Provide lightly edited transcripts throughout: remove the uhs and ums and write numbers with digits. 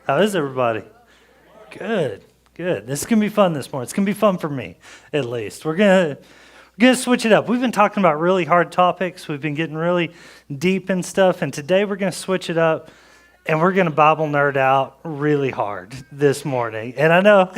How is everybody? Good, good. This is going to be fun this morning. It's going to be fun for me, at least. We're going to switch it up. We've been talking about really hard topics. We've been getting really deep in stuff, and today we're going to switch it up, and we're going to Bible nerd out really hard this morning. And I know,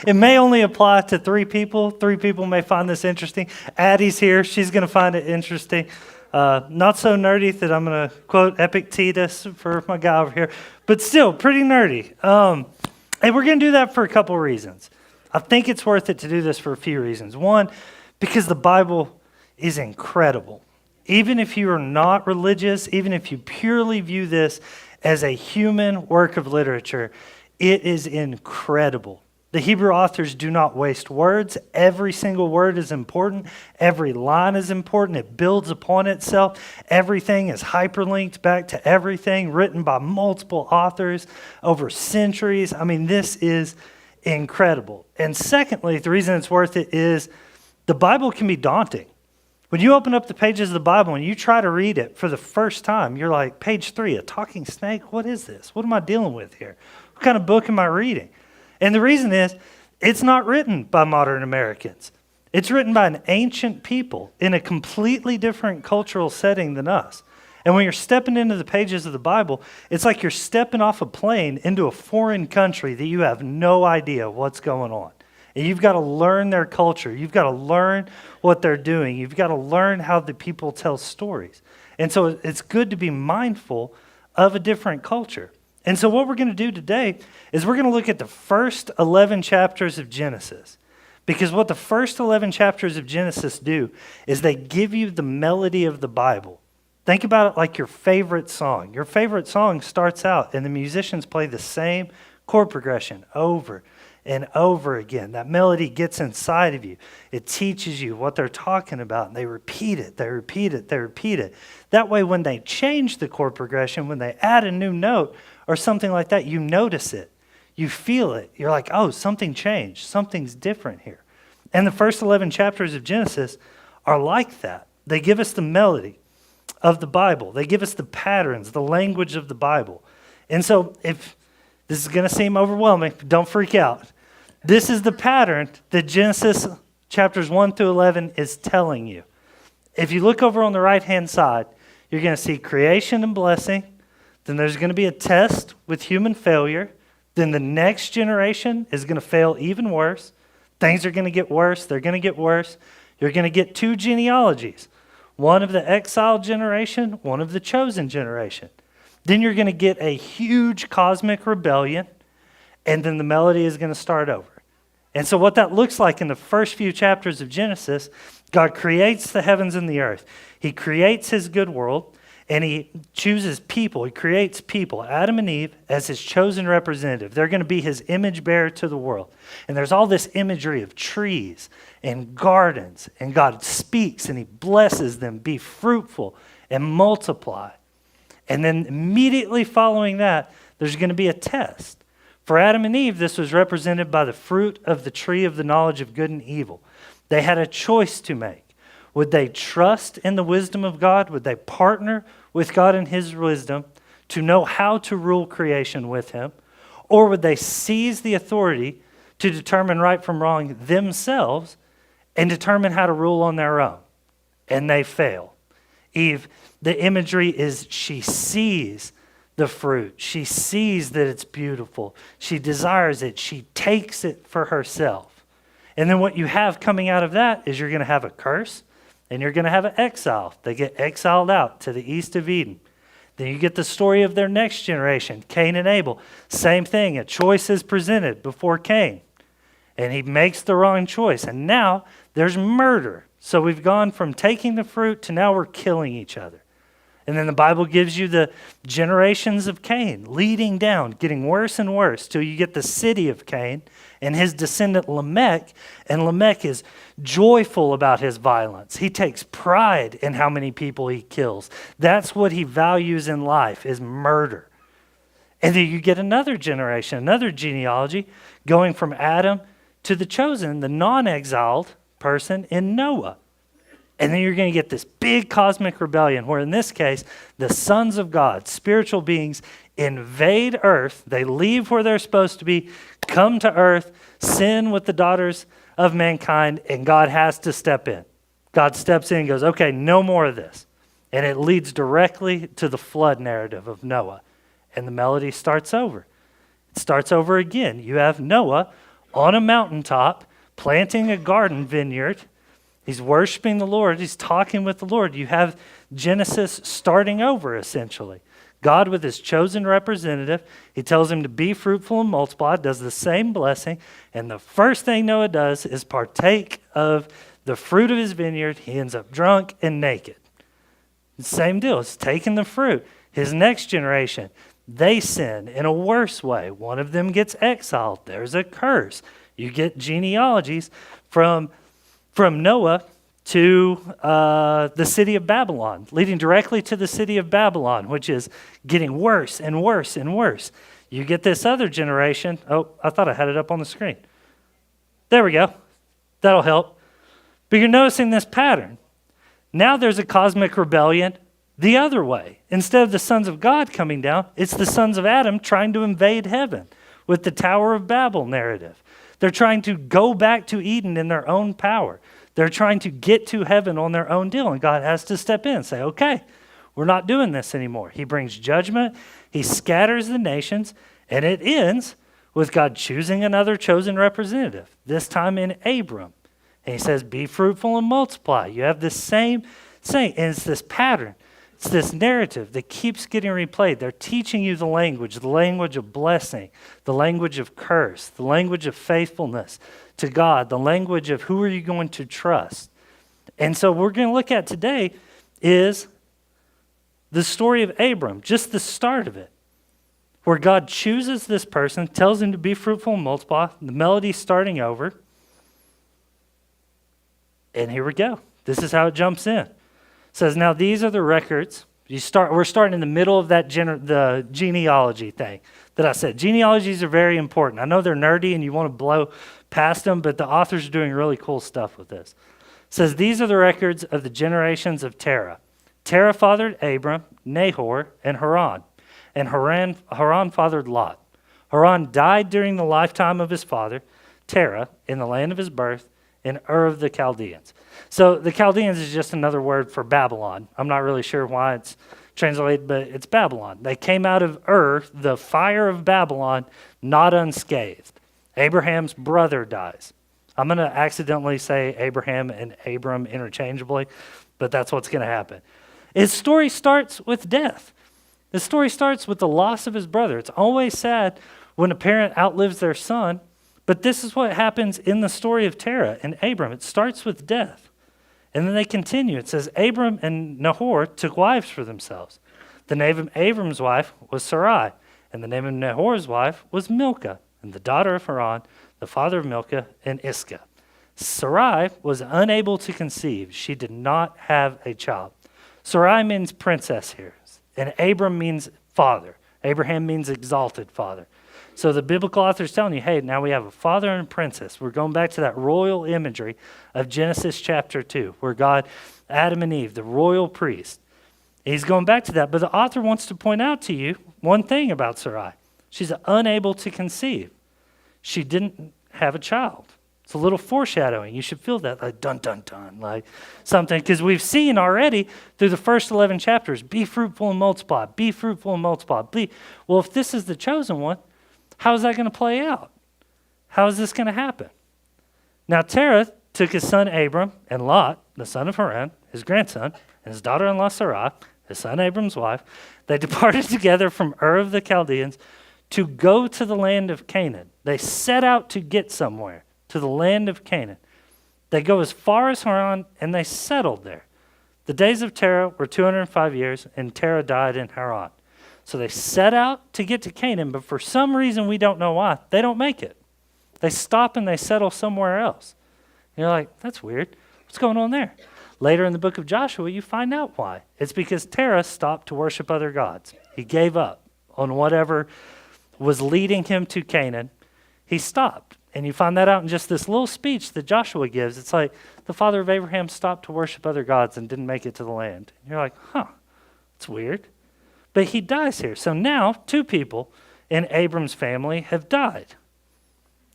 it may only apply to 3 people. 3 people may find this interesting. Addie's here. She's going to find it interesting. Not so nerdy that I'm going to quote Epictetus for my guy over here, but still pretty nerdy. And we're going to do that for a couple reasons. I think it's worth it to do this for a few reasons. One, because the Bible is incredible. Even if you are not religious, even if you purely view this as a human work of literature, it is incredible. The Hebrew authors do not waste words. Every single word is important. Every line is important. It builds upon itself. Everything is hyperlinked back to everything, written by multiple authors over centuries. I mean, this is incredible. And secondly, the reason it's worth it is the Bible can be daunting. When you open up the pages of the Bible and you try to read it for the first time, you're like, page 3, a talking snake? What is this? What am I dealing with here? What kind of book am I reading? And the reason is, it's not written by modern Americans. It's written by an ancient people in a completely different cultural setting than us. And when you're stepping into the pages of the Bible, it's like you're stepping off a plane into a foreign country that you have no idea what's going on. And you've got to learn their culture. You've got to learn what they're doing. You've got to learn how the people tell stories. And so it's good to be mindful of a different culture. And so what we're going to do today is we're going to look at the first 11 chapters of Genesis. Because what the first 11 chapters of Genesis do is they give you the melody of the Bible. Think about it like your favorite song. Your favorite song starts out and the musicians play the same chord progression over and over again. That melody gets inside of you. It teaches you what they're talking about, and they repeat it, they repeat it, they repeat it. That way, when they change the chord progression, when they add a new note or something like that, you notice it. You feel it. You're like, oh, something changed. Something's different here. And the first 11 chapters of Genesis are like that. They give us the melody of the Bible. They give us the patterns, the language of the Bible. And so if this is going to seem overwhelming, don't freak out. This is the pattern that Genesis chapters 1 through 11 is telling you. If you look over on the right-hand side, you're going to see creation and blessing. Then there's going to be a test with human failure. Then the next generation is going to fail even worse. Things are going to get worse. They're going to get worse. You're going to get 2 genealogies. One of the exiled generation, one of the chosen generation. Then you're going to get a huge cosmic rebellion. And then the melody is going to start over. And so what that looks like in the first few chapters of Genesis, God creates the heavens and the earth. He creates his good world, and he chooses people. He creates people, Adam and Eve, as his chosen representative. They're going to be his image bearer to the world. And there's all this imagery of trees and gardens, and God speaks and he blesses them, be fruitful and multiply. And then immediately following that, there's going to be a test. For Adam and Eve, this was represented by the fruit of the tree of the knowledge of good and evil. They had a choice to make. Would they trust in the wisdom of God? Would they partner with God in his wisdom to know how to rule creation with him? Or would they seize the authority to determine right from wrong themselves and determine how to rule on their own? And they fail. Eve, the imagery is she sees the fruit. She sees that it's beautiful. She desires it. She takes it for herself. And then what you have coming out of that is you're going to have a curse and you're going to have an exile. They get exiled out to the east of Eden. Then you get the story of their next generation, Cain and Abel. Same thing. A choice is presented before Cain. And he makes the wrong choice. And now there's murder. So we've gone from taking the fruit to now we're killing each other. And then the Bible gives you the generations of Cain leading down, getting worse and worse till you get the city of Cain and his descendant Lamech. And Lamech is joyful about his violence. He takes pride in how many people he kills. That's what he values in life, is murder. And then you get another generation, another genealogy going from Adam to the chosen, the non-exiled person in Noah. And then you're going to get this big cosmic rebellion where in this case, the sons of God, spiritual beings invade earth. They leave where they're supposed to be, come to earth, sin with the daughters of mankind, and God has to step in. God steps in and goes, okay, no more of this. And it leads directly to the flood narrative of Noah. And the melody starts over. It starts over again. You have Noah on a mountaintop planting a garden vineyard. He's worshiping the Lord. He's talking with the Lord. You have Genesis starting over, essentially. God with his chosen representative. He tells him to be fruitful and multiply, does the same blessing. And the first thing Noah does is partake of the fruit of his vineyard. He ends up drunk and naked. Same deal. It's taking the fruit. His next generation, they sin in a worse way. One of them gets exiled. There's a curse. You get genealogies from Noah to the city of Babylon, leading directly to the city of Babylon, which is getting worse and worse and worse. You get this other generation. Oh, I thought I had it up on the screen. There we go. That'll help. But you're noticing this pattern. Now there's a cosmic rebellion the other way. Instead of the sons of God coming down, it's the sons of Adam trying to invade heaven with the Tower of Babel narrative. They're trying to go back to Eden in their own power. They're trying to get to heaven on their own deal, and God has to step in and say, okay, we're not doing this anymore. He brings judgment. He scatters the nations, and it ends with God choosing another chosen representative, this time in Abram. And he says, be fruitful and multiply. You have this same thing, and it's this pattern. It's this narrative that keeps getting replayed. They're teaching you the language of blessing, the language of curse, the language of faithfulness to God, the language of who are you going to trust. And so what we're going to look at today is the story of Abram, just the start of it, where God chooses this person, tells him to be fruitful and multiply, the melody starting over. And here we go. This is how it jumps in. It says, now these are the records. We're starting in the middle of that the genealogy thing that I said. Genealogies are very important. I know they're nerdy and you want to blow past them, but the authors are doing really cool stuff with this. It says, these are the records of the generations of Terah. Terah fathered Abram, Nahor, and Haran. And Haran fathered Lot. Haran died during the lifetime of his father, Terah, in the land of his birth, in Ur of the Chaldeans. So the Chaldeans is just another word for Babylon. I'm not really sure why it's translated, but it's Babylon. They came out of Ur, the fire of Babylon, not unscathed. Abraham's brother dies. I'm going to accidentally say Abraham and Abram interchangeably, but that's what's going to happen. His story starts with death. The story starts with the loss of his brother. It's always sad when a parent outlives their son, but this is what happens in the story of Terah and Abram. It starts with death. And then they continue. It says, Abram and Nahor took wives for themselves. The name of Abram's wife was Sarai, and the name of Nahor's wife was Milcah, and the daughter of Haran, the father of Milcah, and Iscah. Sarai was unable to conceive. She did not have a child. Sarai means princess here, and Abram means father. Abraham means exalted father. So the biblical author is telling you, hey, now we have a father and a princess. We're going back to that royal imagery of Genesis chapter 2, where God, Adam and Eve, the royal priest. He's going back to that, but the author wants to point out to you one thing about Sarai. She's unable to conceive. She didn't have a child. It's a little foreshadowing. You should feel that, like dun, dun, dun, like something. Because we've seen already through the first 11 chapters, be fruitful and multiply, be fruitful and multiply. Well, if this is the chosen one, how is that going to play out? How is this going to happen? Now, Terah took his son Abram and Lot, the son of Haran, his grandson, and his daughter-in-law Sarai, his son Abram's wife. They departed together from Ur of the Chaldeans to go to the land of Canaan. They set out to get somewhere, to the land of Canaan. They go as far as Haran, and they settled there. The days of Terah were 205 years, and Terah died in Haran. So they set out to get to Canaan, but for some reason we don't know why, they don't make it. They stop and they settle somewhere else. And you're like, that's weird. What's going on there? Later in the book of Joshua, you find out why. It's because Terah stopped to worship other gods. He gave up on whatever was leading him to Canaan. He stopped. And you find that out in just this little speech that Joshua gives. It's like the father of Abraham stopped to worship other gods and didn't make it to the land. And you're like, huh, that's weird. But he dies here. So now 2 people in Abram's family have died.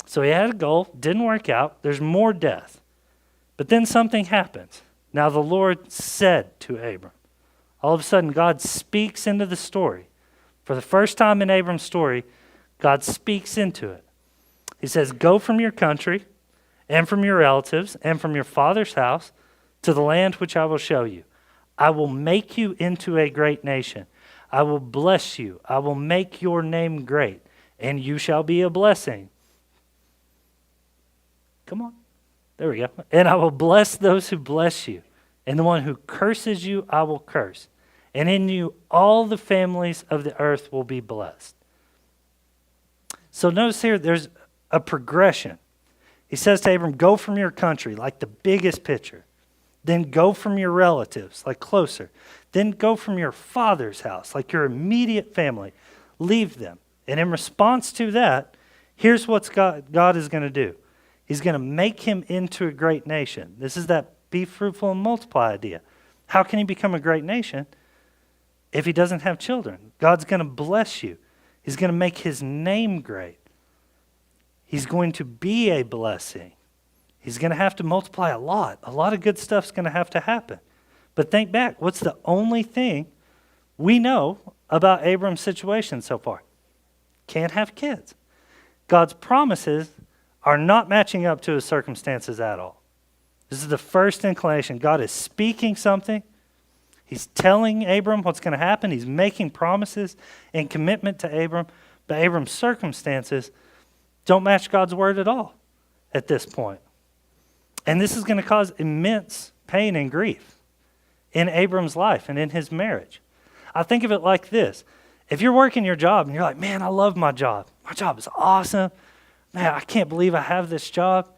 So he had a goal, didn't work out. There's more death. But then something happens. Now the Lord said to Abram. All of a sudden, God speaks into the story. For the first time in Abram's story, God speaks into it. He says, go from your country and from your relatives and from your father's house to the land which I will show you. I will make you into a great nation. I will bless you. I will make your name great, and you shall be a blessing. Come on. There we go. And I will bless those who bless you, and the one who curses you, I will curse. And in you, all the families of the earth will be blessed. So notice here, there's a progression. He says to Abram, go from your country, like the biggest picture. Then go from your relatives, like closer. Then go from your father's house, like your immediate family. Leave them. And in response to that, here's what God is going to do. He's going to make him into a great nation. This is that be fruitful and multiply idea. How can he become a great nation if he doesn't have children? God's going to bless you. He's going to make his name great. He's going to be a blessing. He's going to have to multiply a lot. A lot of good stuff's going to have to happen. But think back, what's the only thing we know about Abram's situation so far? Can't have kids. God's promises are not matching up to his circumstances at all. This is the first inclination. God is speaking something. He's telling Abram what's going to happen. He's making promises and commitment to Abram. But Abram's circumstances don't match God's word at all at this point. And this is going to cause immense pain and grief in Abram's life and in his marriage. I think of it like this. If you're working your job and you're like, man, I love my job. My job is awesome. Man, I can't believe I have this job.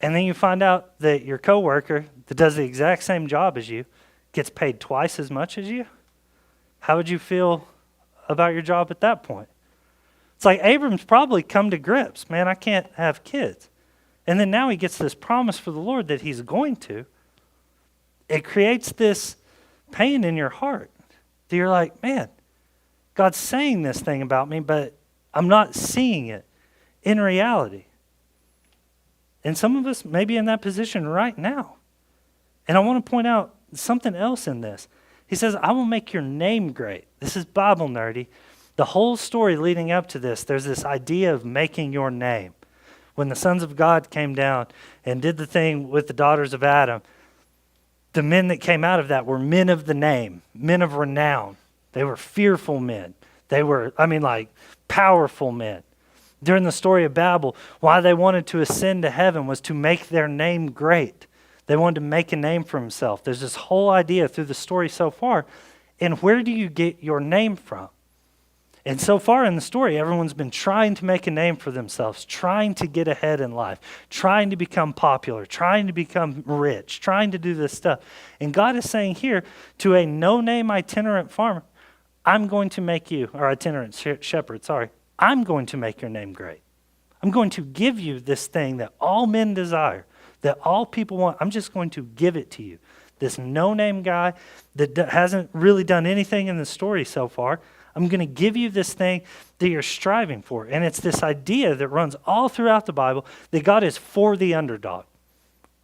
And then you find out that your coworker that does the exact same job as you gets paid twice as much as you. How would you feel about your job at that point? It's like Abram's probably come to grips. Man, I can't have kids. And then now he gets this promise for the Lord that he's going to. It creates this pain in your heart. That you're like, man, God's saying this thing about me, but I'm not seeing it in reality. And some of us may be in that position right now. And I want to point out something else in this. He says, I will make your name great. This is Bible nerdy. The whole story leading up to this, there's this idea of making your name. When the sons of God came down and did the thing with the daughters of Adam, the men that came out of that were men of the name, men of renown. They were fearful men. They were, powerful men. During the story of Babel, why they wanted to ascend to heaven was to make their name great. They wanted to make a name for himself. There's this whole idea through the story so far. And where do you get your name from? And so far in the story, everyone's been trying to make a name for themselves, trying to get ahead in life, trying to become popular, trying to become rich, trying to do this stuff. And God is saying here to a no-name itinerant farmer, I'm going to make you, or itinerant shepherd, I'm going to make your name great. I'm going to give you this thing that all men desire, that all people want. I'm just going to give it to you. This no-name guy that hasn't really done anything in the story so far, I'm going to give you this thing that you're striving for. And it's this idea that runs all throughout the Bible that God is for the underdog.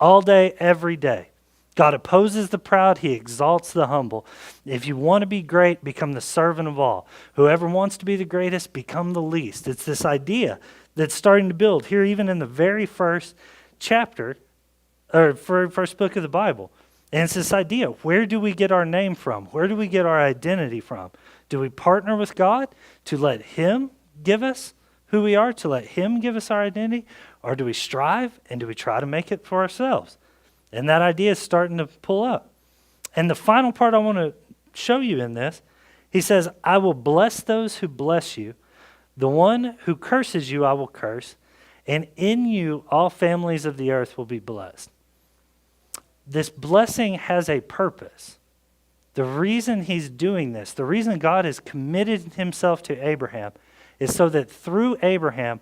All day, every day. God opposes the proud. He exalts the humble. If you want to be great, become the servant of all. Whoever wants to be the greatest, become the least. It's this idea that's starting to build here even in the very first chapter, or first book of the Bible. And it's this idea, where do we get our name from? Where do we get our identity from? Do we partner with God to let him give us who we are, to let him give us our identity? Or do we strive and do we try to make it for ourselves? And that idea is starting to pull up. And the final part I want to show you in this, he says, I will bless those who bless you. The one who curses you, I will curse. And in you, all families of the earth will be blessed. This blessing has a purpose. The reason he's doing this, the reason God has committed himself to Abraham is so that through Abraham,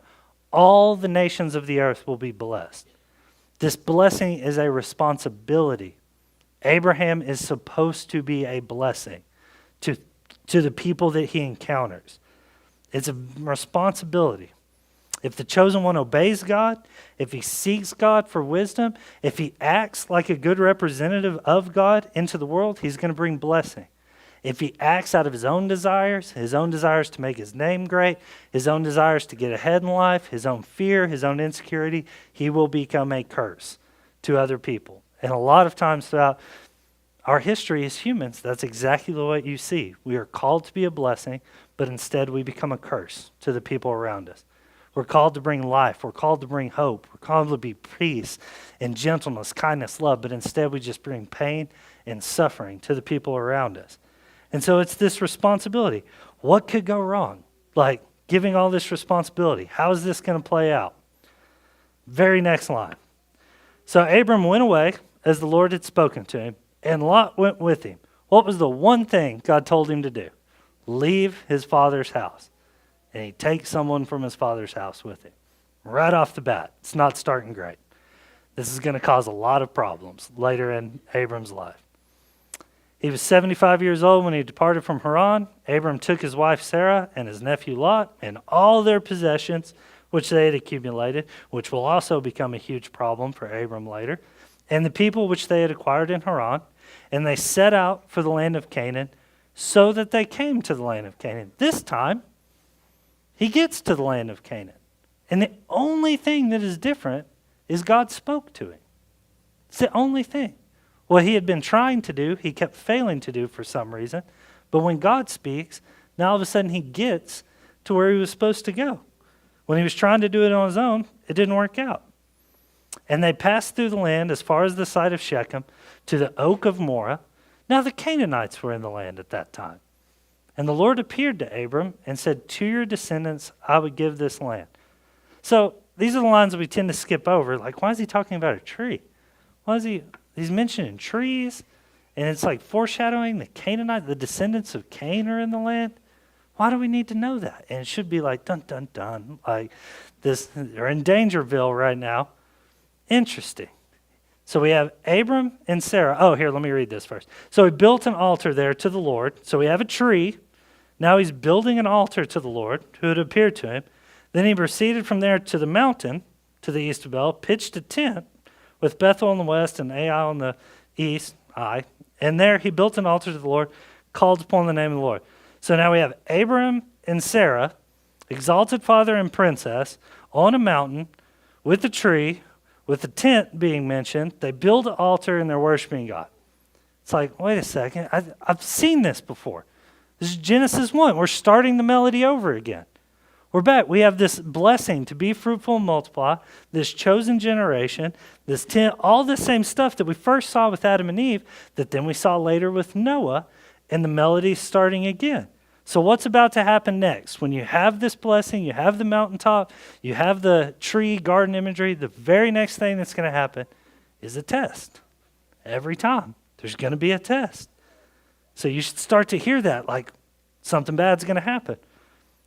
all the nations of the earth will be blessed. This blessing is a responsibility. Abraham is supposed to be a blessing to to the people that he encounters. It's a responsibility. If the chosen one obeys God, if he seeks God for wisdom, if he acts like a good representative of God into the world, he's going to bring blessing. If he acts out of his own desires to make his name great, his own desires to get ahead in life, his own fear, his own insecurity, he will become a curse to other people. And a lot of times throughout our history as humans, that's exactly what you see. We are called to be a blessing, but instead we become a curse to the people around us. We're called to bring life. We're called to bring hope. We're called to be peace and gentleness, kindness, love, but instead we just bring pain and suffering to the people around us. And so it's this responsibility. What could go wrong? Like giving all this responsibility. How is this going to play out? Very next line. So Abram went away as the Lord had spoken to him, and Lot went with him. What was the one thing God told him to do? Leave his father's house. And he takes someone from his father's house with him. Right off the bat, it's not starting great. This is going to cause a lot of problems later in Abram's life. He was 75 years old when he departed from Haran. Abram took his wife Sarah and his nephew Lot and all their possessions, which they had accumulated, which will also become a huge problem for Abram later, and the people which they had acquired in Haran, and they set out for the land of Canaan, so that they came to the land of Canaan. This time, he gets to the land of Canaan. And the only thing that is different is God spoke to him. It's the only thing. What he had been trying to do, he kept failing to do for some reason. But when God speaks, now all of a sudden he gets to where he was supposed to go. When he was trying to do it on his own, it didn't work out. And they passed through the land as far as the site of Shechem to the oak of Moreh. Now the Canaanites were in the land at that time. And the Lord appeared to Abram and said, to your descendants I would give this land. So these are the lines that we tend to skip over. Like, why is he talking about a tree? Why is he's mentioning trees? And it's like foreshadowing the Canaanites, the descendants of Cain are in the land. Why do we need to know that? And it should be like, dun, dun, dun. Like this, they're in Dangerville right now. Interesting. So we have Abram and Sarah. Oh, here, let me read this first. So he built an altar there to the Lord. So we have a tree. Now he's building an altar to the Lord who had appeared to him. Then he proceeded from there to the mountain to the east of Bel, pitched a tent with Bethel on the west and Ai on the east. And there he built an altar to the Lord, called upon the name of the Lord. So now we have Abram and Sarah, exalted father and princess, on a mountain with a tree, with the tent being mentioned. They build an altar and they're worshiping God. It's like, wait a second, I've seen this before. This is Genesis 1. We're starting the melody over again. We're back. We have this blessing to be fruitful and multiply, this chosen generation, this tent, all the same stuff that we first saw with Adam and Eve, that then we saw later with Noah, and the melody's starting again. So what's about to happen next? When you have this blessing, you have the mountaintop, you have the tree, garden imagery, the very next thing that's going to happen is a test. Every time, there's going to be a test. So you should start to hear that, like something bad's going to happen.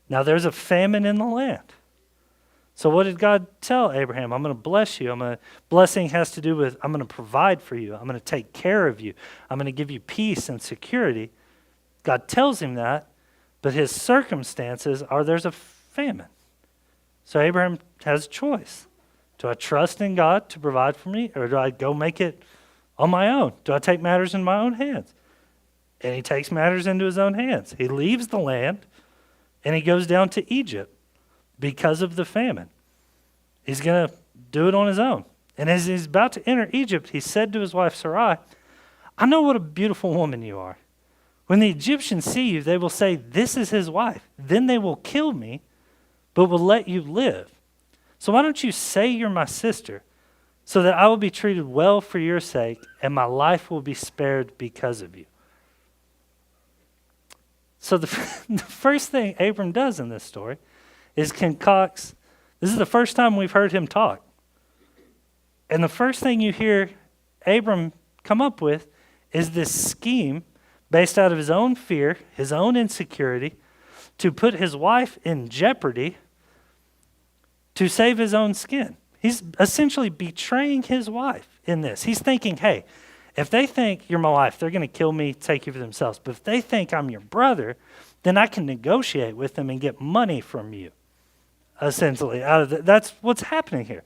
Now there's a famine in the land. So what did God tell Abraham? I'm going to bless you. Blessing has to do with I'm going to provide for you. I'm going to take care of you. I'm going to give you peace and security. God tells him that, but his circumstances are there's a famine. So Abraham has a choice. Do I trust in God to provide for me, or do I go make it on my own? Do I take matters in my own hands? And he takes matters into his own hands. He leaves the land, and he goes down to Egypt because of the famine. He's going to do it on his own. And as he's about to enter Egypt, he said to his wife Sarai, I know what a beautiful woman you are. When the Egyptians see you, they will say, this is his wife. Then they will kill me, but will let you live. So why don't you say you're my sister, so that I will be treated well for your sake, and my life will be spared because of you. So the first thing Abram does in this story is concocts, this is the first time we've heard him talk. And the first thing you hear Abram come up with is this scheme based out of his own fear, his own insecurity, to put his wife in jeopardy to save his own skin. He's essentially betraying his wife in this. He's thinking, hey, If they think you're my wife, they're going to kill me, take you for themselves. But if they think I'm your brother, then I can negotiate with them and get money from you, essentially. That's what's happening here.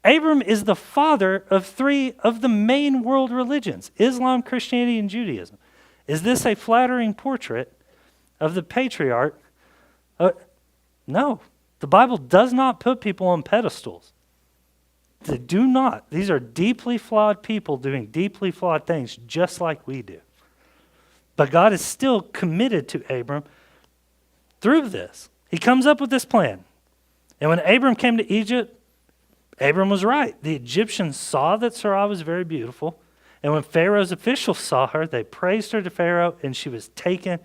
Abram is the father of 3 of the main world religions, Islam, Christianity, and Judaism. Is this a flattering portrait of the patriarch? No. The Bible does not put people on pedestals. They do not. These are deeply flawed people doing deeply flawed things just like we do. But God is still committed to Abram through this. He comes up with this plan. And when Abram came to Egypt, Abram was right. The Egyptians saw that Sarai was very beautiful. And when Pharaoh's officials saw her, they praised her to Pharaoh, and she was taken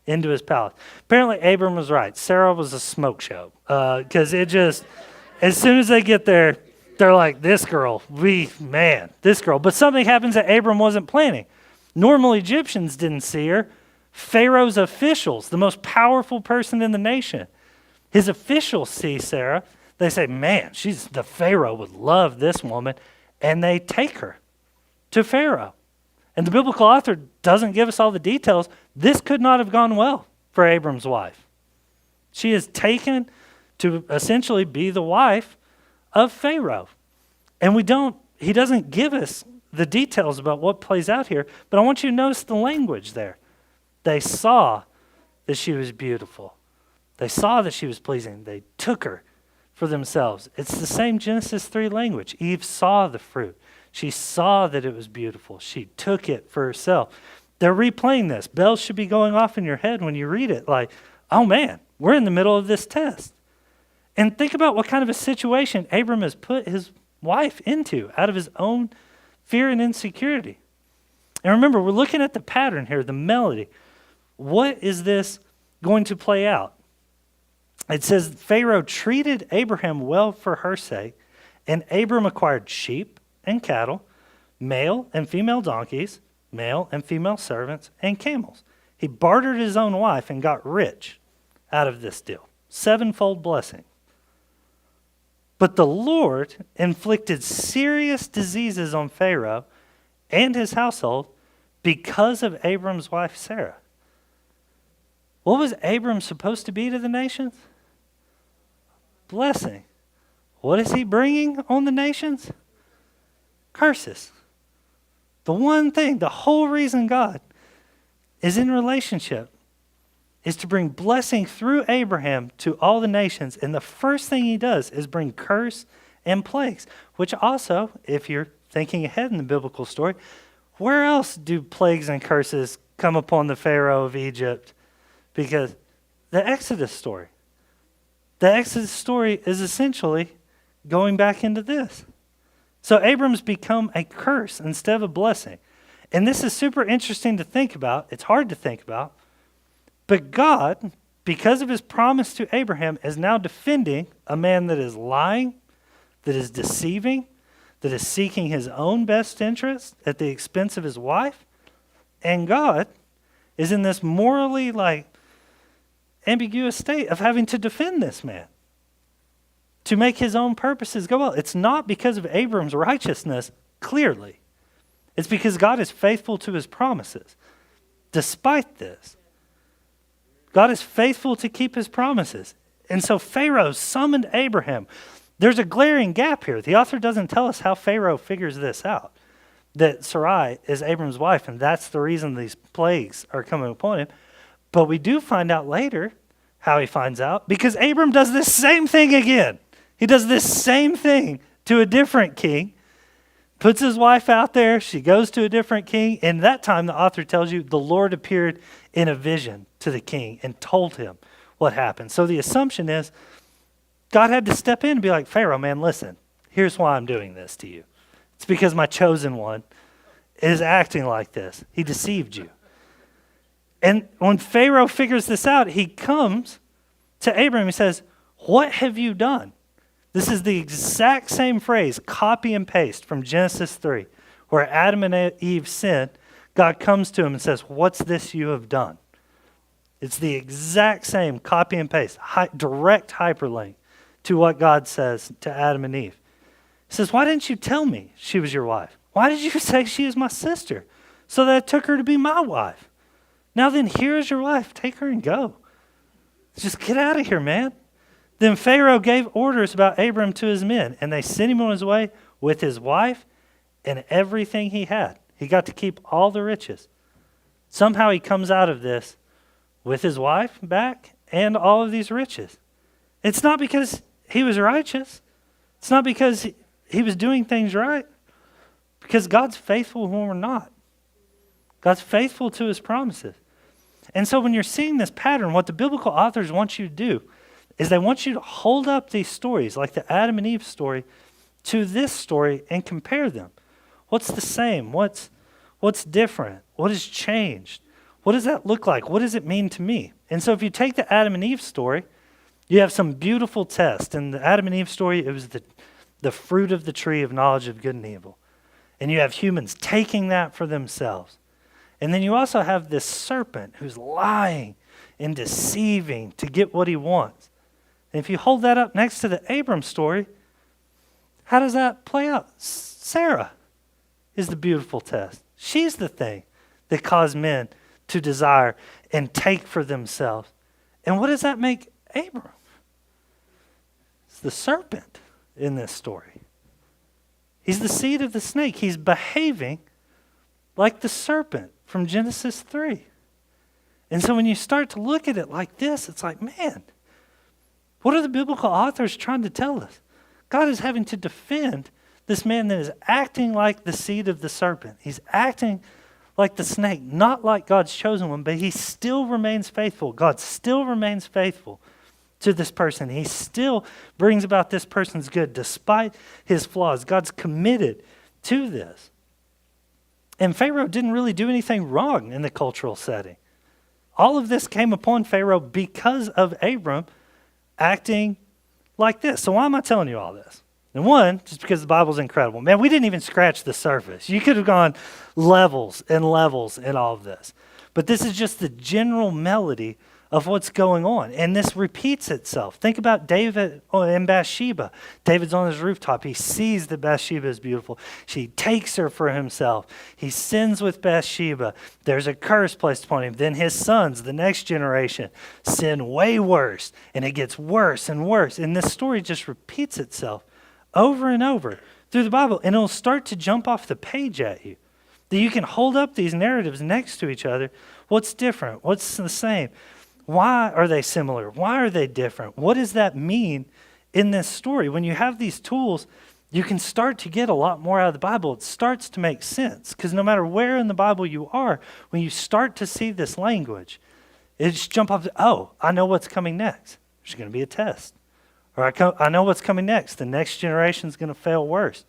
into his palace. Apparently, Abram was right. Sarah was a smoke show. Because as soon as they get there, they're like, this girl. But something happens that Abram wasn't planning. Normal Egyptians didn't see her. Pharaoh's officials, the most powerful person in the nation, his officials see Sarah. They say, man, the Pharaoh would love this woman. And they take her to Pharaoh. And the biblical author doesn't give us all the details. This could not have gone well for Abram's wife. She is taken to essentially be the wife of Pharaoh. And he doesn't give us the details about what plays out here, but I want you to notice the language there. They saw that she was beautiful. They saw that she was pleasing. They took her for themselves. It's the same Genesis 3 language. Eve saw the fruit. She saw that it was beautiful. She took it for herself. They're replaying this. Bells should be going off in your head when you read it, like, oh man, we're in the middle of this test. And think about what kind of a situation Abram has put his wife into out of his own fear and insecurity. And remember, we're looking at the pattern here, the melody. What is this going to play out? It says Pharaoh treated Abraham well for her sake, and Abram acquired sheep and cattle, male and female donkeys, male and female servants, and camels. He bartered his own wife and got rich out of this deal. 7-fold blessing. But the Lord inflicted serious diseases on Pharaoh and his household because of Abram's wife Sarah. What was Abram supposed to be to the nations? Blessing. What is he bringing on the nations? Curses. The one thing, the whole reason God is in relationship is to bring blessing through Abraham to all the nations. And the first thing he does is bring curse and plagues, which also, if you're thinking ahead in the biblical story, where else do plagues and curses come upon the Pharaoh of Egypt? Because the Exodus story. The Exodus story is essentially going back into this. So Abram's become a curse instead of a blessing. And this is super interesting to think about. It's hard to think about. But God, because of his promise to Abraham, is now defending a man that is lying, that is deceiving, that is seeking his own best interest at the expense of his wife. And God is in this morally ambiguous state of having to defend this man, to make his own purposes go well. It's not because of Abram's righteousness, clearly. It's because God is faithful to his promises. Despite this, God is faithful to keep his promises. And so Pharaoh summoned Abraham. There's a glaring gap here. The author doesn't tell us how Pharaoh figures this out, that Sarai is Abram's wife, and that's the reason these plagues are coming upon him. But we do find out later how he finds out, because Abram does this same thing again. He does this same thing to a different king, puts his wife out there, she goes to a different king, and that time the author tells you the Lord appeared in a vision to the king and told him what happened. So the assumption is God had to step in and be like, Pharaoh, man, listen, here's why I'm doing this to you. It's because my chosen one is acting like this. He deceived you. And when Pharaoh figures this out, he comes to Abraham. He says, what have you done? This is the exact same phrase, copy and paste from Genesis 3, where Adam and Eve sinned. God comes to him and says, what's this you have done? It's the exact same copy and paste, direct hyperlink to what God says to Adam and Eve. He says, why didn't you tell me she was your wife? Why did you say she is my sister? So that I took her to be my wife. Now then, here is your wife. Take her and go. Just get out of here, man. Then Pharaoh gave orders about Abram to his men, and they sent him on his way with his wife and everything he had. He got to keep all the riches. Somehow he comes out of this with his wife back and all of these riches. It's not because he was righteous. It's not because he was doing things right. Because God's faithful when we're not. God's faithful to his promises. And so when you're seeing this pattern, what the biblical authors want you to do is they want you to hold up these stories, like the Adam and Eve story, to this story and compare them. What's the same? What's different? What has changed? What does that look like? What does it mean to me? And so if you take the Adam and Eve story, you have some beautiful tests. In the Adam and Eve story, it was the fruit of the tree of knowledge of good and evil. And you have humans taking that for themselves. And then you also have this serpent who's lying and deceiving to get what he wants. And if you hold that up next to the Abram story, how does that play out? Sarah is the beautiful test. She's the thing that caused men to desire and take for themselves. And what does that make Abram? It's the serpent in this story. He's the seed of the snake. He's behaving like the serpent from Genesis 3. And so when you start to look at it like this, it's like, man, what are the biblical authors trying to tell us? God is having to defend this man that is acting like the seed of the serpent. He's acting like the snake, not like God's chosen one, but he still remains faithful. God still remains faithful to this person. He still brings about this person's good despite his flaws. God's committed to this. And Pharaoh didn't really do anything wrong in the cultural setting. All of this came upon Pharaoh because of Abram acting like this. So why am I telling you all this? And one, just because the Bible's incredible. Man, we didn't even scratch the surface. You could have gone levels and levels in all of this. But this is just the general melody of what's going on. And this repeats itself. Think about David and Bathsheba. David's on his rooftop. He sees that Bathsheba is beautiful. He takes her for himself. He sins with Bathsheba. There's a curse placed upon him. Then his sons, the next generation, sin way worse. And it gets worse and worse. And this story just repeats itself over and over through the Bible. And it'll start to jump off the page at you. That you can hold up these narratives next to each other. What's different? What's the same? Why are they similar? Why are they different? What does that mean in this story? When you have these tools, you can start to get a lot more out of the Bible. It starts to make sense because no matter where in the Bible you are, when you start to see this language, it just jump off, oh, I know what's coming next. There's going to be a test. Or I know what's coming next. The next generation is going to fail worse.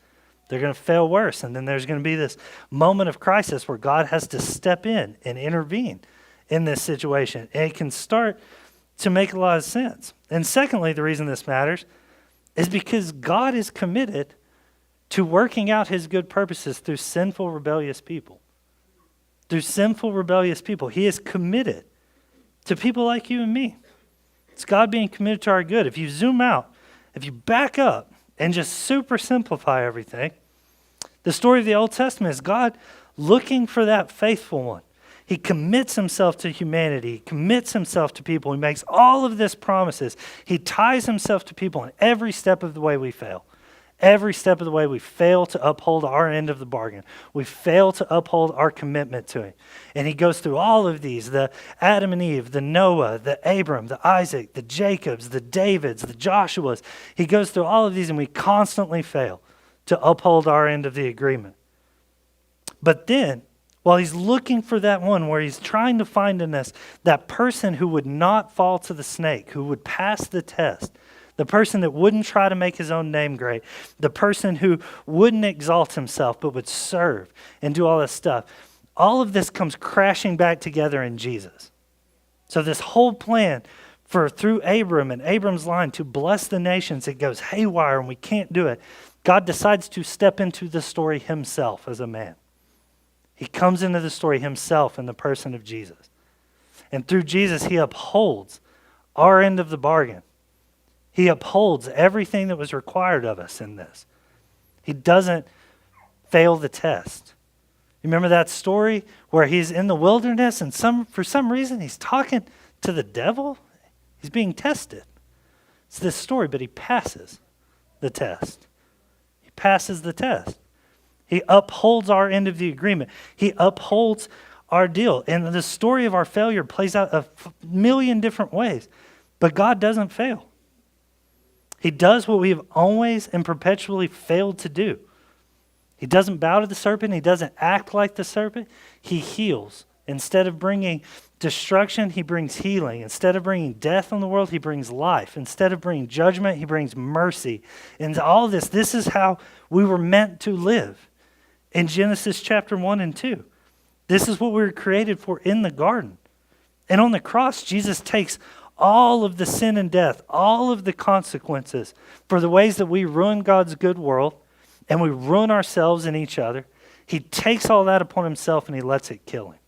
They're going to fail worse. And then there's going to be this moment of crisis where God has to step in and intervene in this situation. And it can start to make a lot of sense. And secondly, the reason this matters is because God is committed to working out his good purposes through sinful, rebellious people. Through sinful, rebellious people. He is committed to people like you and me. It's God being committed to our good. If you zoom out, if you back up and just super simplify everything, the story of the Old Testament is God looking for that faithful one. He commits himself to humanity. He commits himself to people. He makes all of this promises. He ties himself to people in every step of the way we fail. Every step of the way we fail to uphold our end of the bargain. We fail to uphold our commitment to him. And he goes through all of these, the Adam and Eve, the Noah, the Abram, the Isaac, the Jacobs, the Davids, the Joshuas. He goes through all of these and we constantly fail to uphold our end of the agreement. But then, while he's looking for that one where he's trying to find in us that person who would not fall to the snake, who would pass the test, the person that wouldn't try to make his own name great, the person who wouldn't exalt himself but would serve and do all this stuff, all of this comes crashing back together in Jesus. So this whole plan through Abram and Abram's line to bless the nations, it goes haywire and we can't do it. God decides to step into the story himself as a man. He comes into the story himself in the person of Jesus. And through Jesus, he upholds our end of the bargain. He upholds everything that was required of us in this. He doesn't fail the test. You remember that story where he's in the wilderness and for some reason he's talking to the devil? He's being tested. It's this story, but he passes the test. He passes the test. He upholds our end of the agreement. He upholds our deal. And the story of our failure plays out a million different ways. But God doesn't fail. He does what we have always and perpetually failed to do. He doesn't bow to the serpent. He doesn't act like the serpent. He heals. Instead of bringing destruction, he brings healing. Instead of bringing death on the world, he brings life. Instead of bringing judgment, he brings mercy. And all this is how we were meant to live. In Genesis chapter 1 and 2. This is what we were created for in the garden. And on the cross, Jesus takes all of the sin and death, all of the consequences for the ways that we ruin God's good world and we ruin ourselves and each other. He takes all that upon himself and he lets it kill him.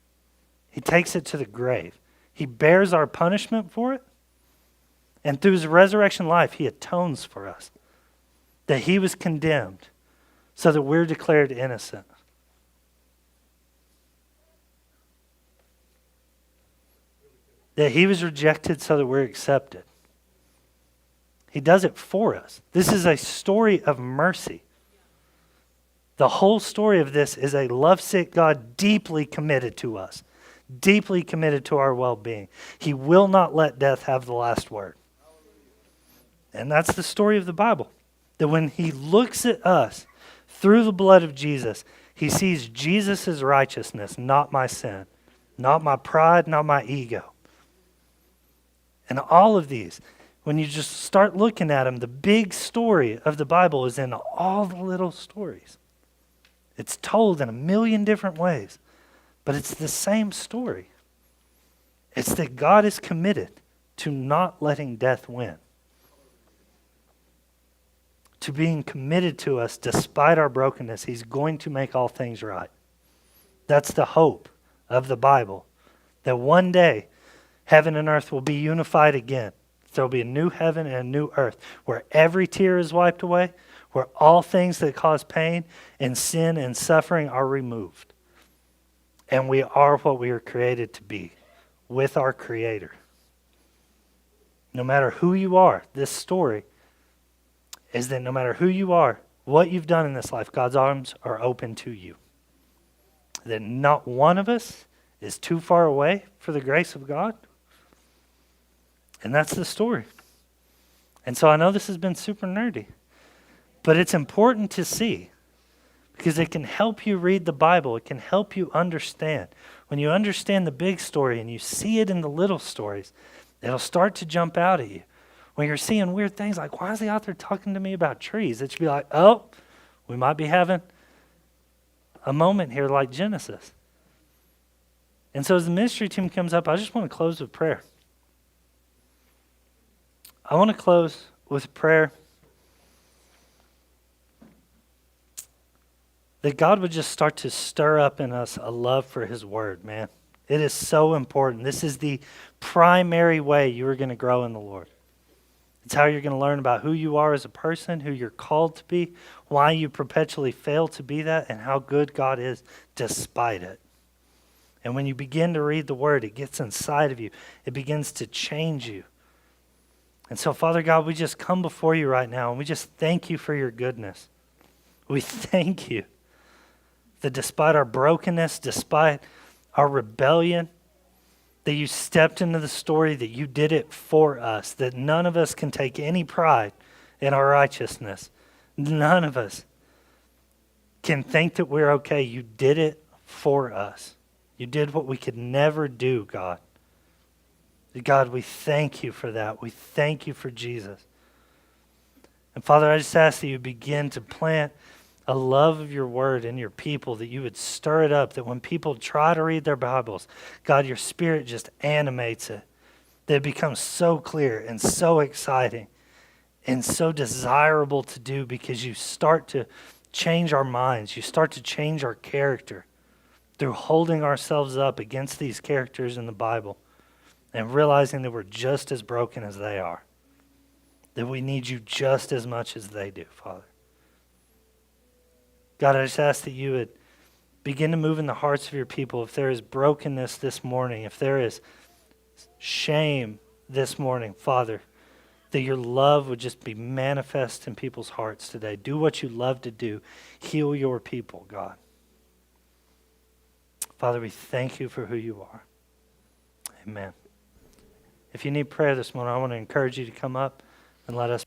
He takes it to the grave. He bears our punishment for it. And through his resurrection life, he atones for us. That he was condemned so that we're declared innocent. That he was rejected so that we're accepted. He does it for us. This is a story of mercy. The whole story of this is a lovesick God deeply committed to us. Deeply committed to our well-being. He will not let death have the last word. And that's the story of the Bible. That when he looks at us through the blood of Jesus, he sees Jesus' righteousness, not my sin, not my pride, not my ego. And all of these, when you just start looking at them, the big story of the Bible is in all the little stories. It's told in a million different ways, but it's the same story. It's that God is committed to not letting death win. To being committed to us despite our brokenness. He's going to make all things right. That's the hope of the Bible. That one day, heaven and earth will be unified again. There will be a new heaven and a new earth where every tear is wiped away, where all things that cause pain and sin and suffering are removed. And we are what we were created to be with our Creator. No matter who you are, this story is that no matter who you are, what you've done in this life, God's arms are open to you. That not one of us is too far away for the grace of God. And that's the story. And so I know this has been super nerdy, but it's important to see because it can help you read the Bible. It can help you understand. When you understand the big story and you see it in the little stories, it'll start to jump out at you. When you're seeing weird things like, why is the author talking to me about trees? It should be like, oh, we might be having a moment here like Genesis. And so as the ministry team comes up, I just want to close with prayer. I want to close with prayer that God would just start to stir up in us a love for his word, man. It is so important. This is the primary way you are going to grow in the Lord. It's how you're going to learn about who you are as a person, who you're called to be, why you perpetually fail to be that, and how good God is despite it. And when you begin to read the word, it gets inside of you. It begins to change you. And so, Father God, we just come before you right now, and we just thank you for your goodness. We thank you that despite our brokenness, despite our rebellion, that you stepped into the story, that you did it for us, that none of us can take any pride in our righteousness. None of us can think that we're okay. You did it for us. You did what we could never do, God. God, we thank you for that. We thank you for Jesus. And Father, I just ask that you begin to plant a love of your word in your people, that you would stir it up, that when people try to read their Bibles, God, your Spirit just animates it, that it becomes so clear and so exciting and so desirable to do because you start to change our minds. You start to change our character through holding ourselves up against these characters in the Bible and realizing that we're just as broken as they are, that we need you just as much as they do, Father. God, I just ask that you would begin to move in the hearts of your people. If there is brokenness this morning, if there is shame this morning, Father, that your love would just be manifest in people's hearts today. Do what you love to do. Heal your people, God. Father, we thank you for who you are. Amen. If you need prayer this morning, I want to encourage you to come up and let us